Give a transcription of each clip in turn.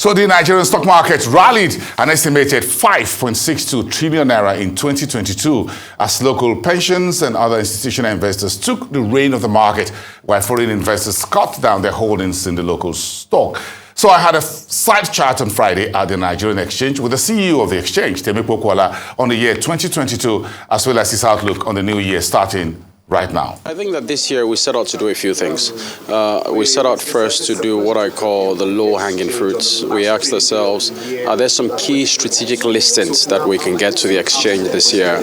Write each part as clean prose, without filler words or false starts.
So the Nigerian stock market rallied an estimated 5.62 trillion naira in 2022 as local pensions and other institutional investors took the reign of the market while foreign investors cut down their holdings in the local stock. So I had a side chat on Friday at the Nigerian Exchange with the CEO of the exchange, Popoola, on the year 2022, as well as his outlook on the new year starting right now. I think that this year we set out to do a few things. We set out first to do what I call the low-hanging fruits. We asked ourselves, are there some key strategic listings that we can get to the exchange this year?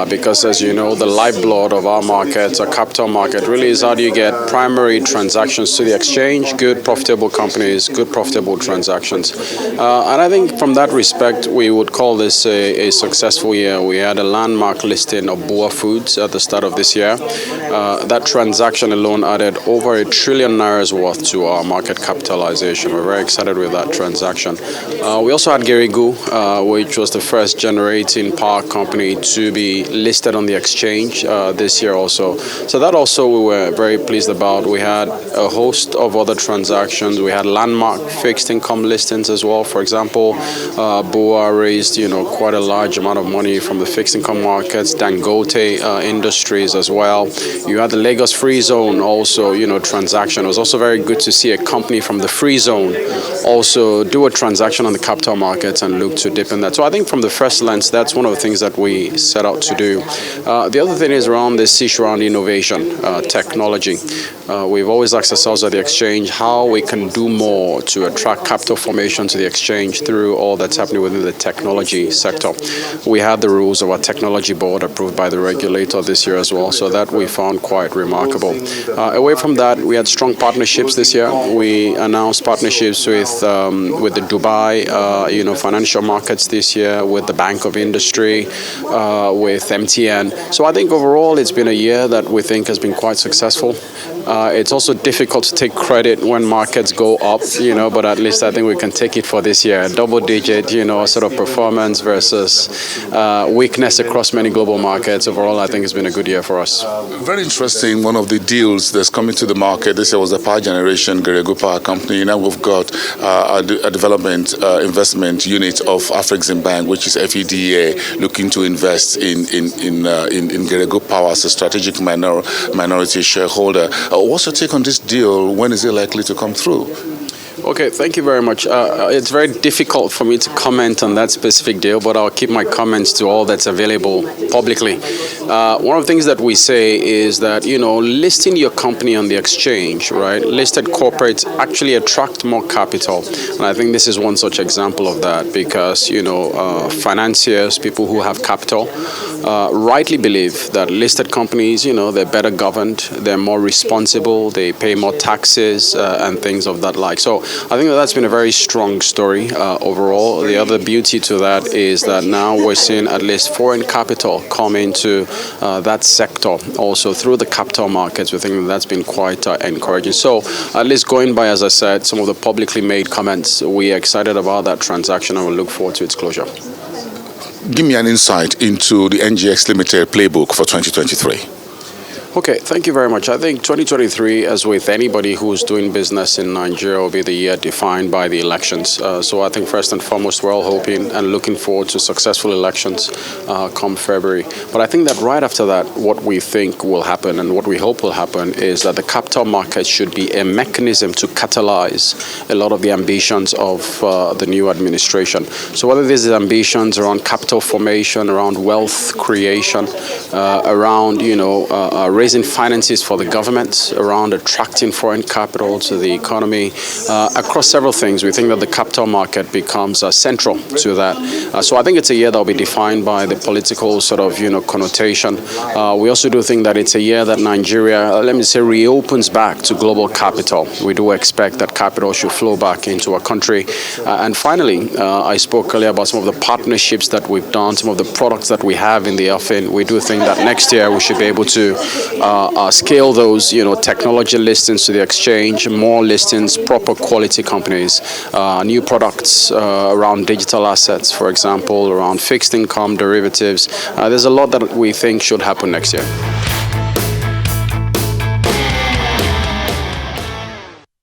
Because as you know, the lifeblood of our market, our capital market, really is how do you get primary transactions to the exchange, good profitable companies, good profitable transactions. And I think from that respect, we would call this a successful year. We had a landmark listing of Boa Foods at the start of this year. That transaction alone added over R1 trillion worth to our market capitalization. We're very excited with that transaction. We also had Geregu, which was the first generating power company to be listed on the exchange this year also. So that also we were very pleased about. We had a host of other transactions. We had landmark fixed income listings as well. For example, Boa raised quite a large amount of money from the fixed income markets, Dangote Industries as well. You had the Lagos Free Zone also, transaction. It was also very good to see a company from the Free Zone also do a transaction on the capital markets and look to dip in that. So I think from the first lens, that's one of the things that we set out to do. The other thing is around this issue around innovation, technology. We've always asked ourselves at the exchange how we can do more to attract capital formation to the exchange through all that's happening within the technology sector. We had the rules of our technology board approved by the regulator this year as well, so that we found quite remarkable. Away from that, we had strong partnerships this year. We announced partnerships with the Dubai financial markets this year, with the Bank of Industry, with MTN. So I think overall it's been a year that we think has been quite successful. It's also difficult to take credit when markets go up, but at least I think we can take it for this year. Double-digit, sort of performance versus weakness across many global markets. Overall, I think it's been a good year for us. Very interesting. One of the deals that's coming to the market this year was the power generation Geregu Power Company. Now we've got a development investment unit of Afrexim Bank, which is FEDA, looking to invest in Geregu Power as a strategic minority shareholder. What's your take on this deal? When is it likely to come through? Okay, thank you very much. It's very difficult for me to comment on that specific deal, but I'll keep my comments to all that's available publicly. One of the things that we say is that, listing your company on the exchange, right? Listed corporates actually attract more capital. And I think this is one such example of that because, financiers, people who have capital, rightly believe that listed companies, they're better governed, they're more responsible, they pay more taxes and things of that like. So I think that's been a very strong story overall. The other beauty to that is that now we're seeing at least foreign capital come into that sector also through the capital markets. We think that's been quite encouraging. So at least going by, as I said, some of the publicly made comments, we're excited about that transaction and we look forward to its closure. Give me an insight into the NGX Limited playbook for 2023. Okay, thank you very much. I think 2023, as with anybody who's doing business in Nigeria, will be the year defined by the elections. So I think first and foremost, we're all hoping and looking forward to successful elections come February. But I think that right after that, what we think will happen and what we hope will happen is that the capital market should be a mechanism to catalyze a lot of the ambitions of the new administration. So whether these are ambitions around capital formation, around wealth creation, around, raising finances for the government, around attracting foreign capital to the economy, across several things. We think that the capital market becomes central to that. So I think it's a year that will be defined by the political sort of, connotation. We also do think that it's a year that Nigeria, reopens back to global capital. We do expect that capital should flow back into our country. And finally, I spoke earlier about some of the partnerships that we've done, some of the products that we have in the offing. We do think that next year we should be able to scale those, technology listings to the exchange, more listings, proper quality companies, new products around digital assets, for example, around fixed income derivatives. There's a lot that we think should happen next year.